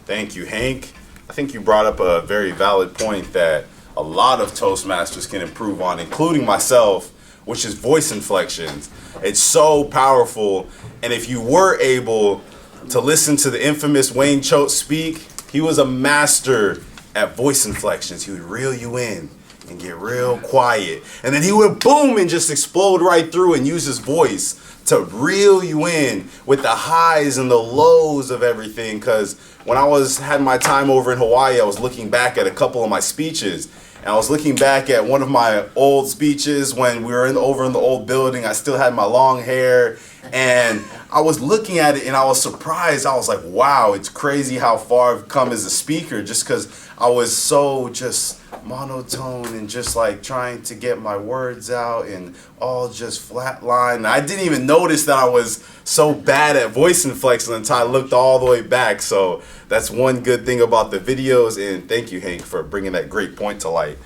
Thank you, Hank. I think you brought up a very valid point that a lot of Toastmasters can improve on, including myself, which is voice inflections. It's so powerful. And if you were able to listen to the infamous Wayne Choate speak, he was a master at voice inflections. He would reel you in and get real quiet. And then he would boom and just explode right through and use his voice to reel you in with the highs and the lows of everything. Because when I had my time over in Hawaii, I was looking back at a couple of my speeches. And I was looking back at one of my old speeches when we were over in the old building. I still had my long hair. And I was looking at it and I was surprised. I was like, wow, it's crazy how far I've come as a speaker, just because I was so just monotone and just like trying to get my words out and all just flatline. I didn't even notice that I was so bad at voice inflection until I looked all the way back. So that's one good thing about the videos, and thank you, Hank, for bringing that great point to light.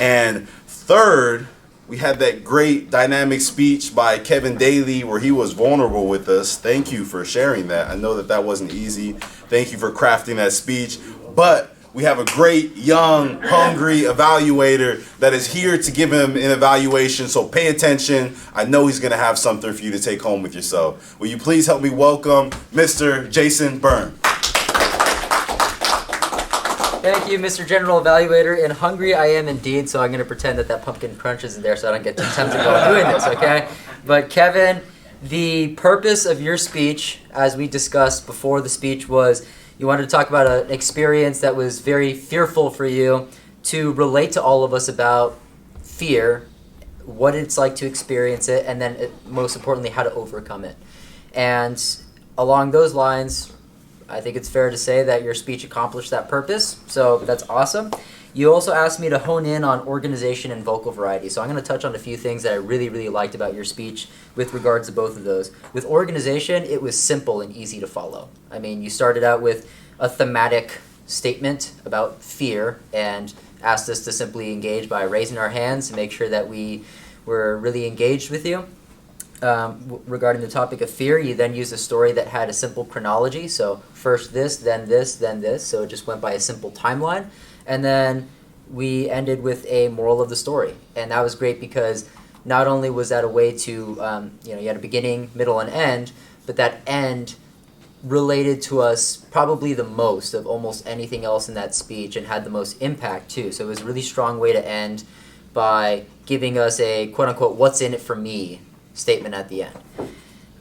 And third, we had that great dynamic speech by Kevin Daly where he was vulnerable with us. Thank you for sharing that. I know that that wasn't easy. Thank you for crafting that speech. But we have a great, young, hungry evaluator that is here to give him an evaluation. So pay attention. I know he's going to have something for you to take home with yourself. Will you please help me welcome Mr. Jason Bern? Thank you, Mr. General Evaluator. And hungry I am indeed, so I'm going to pretend that pumpkin crunch isn't there so I don't get too tempted while doing this, okay? But Kevin, the purpose of your speech, as we discussed before the speech, was you wanted to talk about an experience that was very fearful for you, to relate to all of us about fear, what it's like to experience it, and then most importantly, how to overcome it. And along those lines, I think it's fair to say that your speech accomplished that purpose, so that's awesome. You also asked me to hone in on organization and vocal variety, so I'm going to touch on a few things that I really, really liked about your speech with regards to both of those. With organization, it was simple and easy to follow. I mean, you started out with a thematic statement about fear and asked us to simply engage by raising our hands to make sure that we were really engaged with you. Regarding the topic of fear, you then used a story that had a simple chronology, so first this, then this, then this, so it just went by a simple timeline. And then we ended with a moral of the story. And that was great because not only was that a way to, you had a beginning, middle, and end, but that end related to us probably the most of almost anything else in that speech and had the most impact too. So it was a really strong way to end by giving us a quote-unquote what's in it for me statement at the end.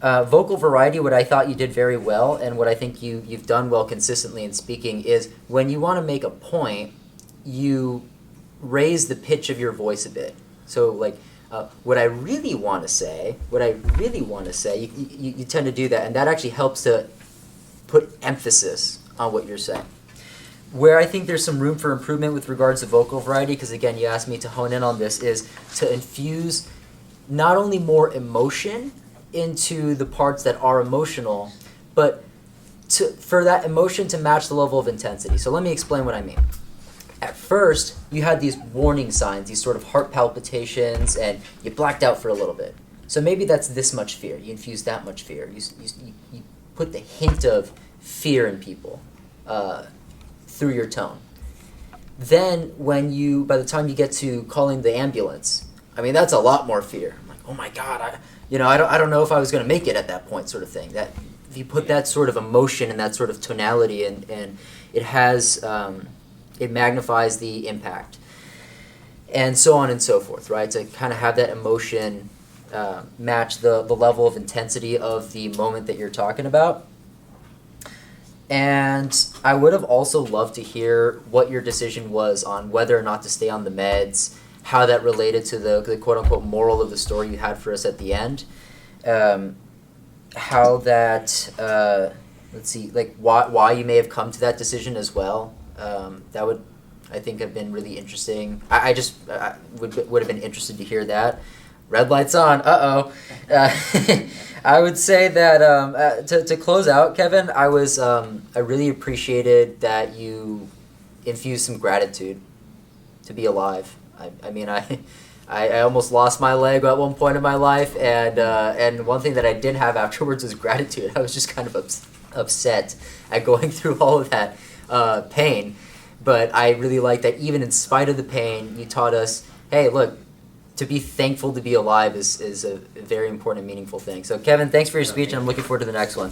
Vocal variety, what I thought you did very well and what I think you've done well consistently in speaking is when you want to make a point, you raise the pitch of your voice a bit. So like what I really want to say, you tend to do that, and that actually helps to put emphasis on what you're saying. Where I think there's some room for improvement with regards to vocal variety, because again, you asked me to hone in on this, is to infuse not only more emotion into the parts that are emotional, but for that emotion to match the level of intensity. So let me explain what I mean. At first, you had these warning signs, these sort of heart palpitations, and you blacked out for a little bit. So maybe that's this much fear. You infuse that much fear. You put the hint of fear in people through your tone. Then by the time you get to calling the ambulance, I mean, that's a lot more fear. I'm like, oh my God, I don't know if I was going to make it at that point, sort of thing. That if you put that sort of emotion and that sort of tonality, and it has, it magnifies the impact, and so on and so forth, right? To kind of have that emotion match the level of intensity of the moment that you're talking about. And I would have also loved to hear what your decision was on whether or not to stay on the meds, how that related to the quote-unquote moral of the story you had for us at the end, how that, why you may have come to that decision as well. That would, I think, have been really interesting. I would have been interested to hear that. Red light's on, I would say that to close out, Kevin, I really appreciated that you infused some gratitude to be alive. I mean, I almost lost my leg at one point in my life, and one thing that I did have afterwards was gratitude. I was just kind of upset at going through all of that pain. But I really like that even in spite of the pain, you taught us, hey, look, to be thankful to be alive is a very important and meaningful thing. So Kevin, thanks for your speech, and I'm looking forward to the next one.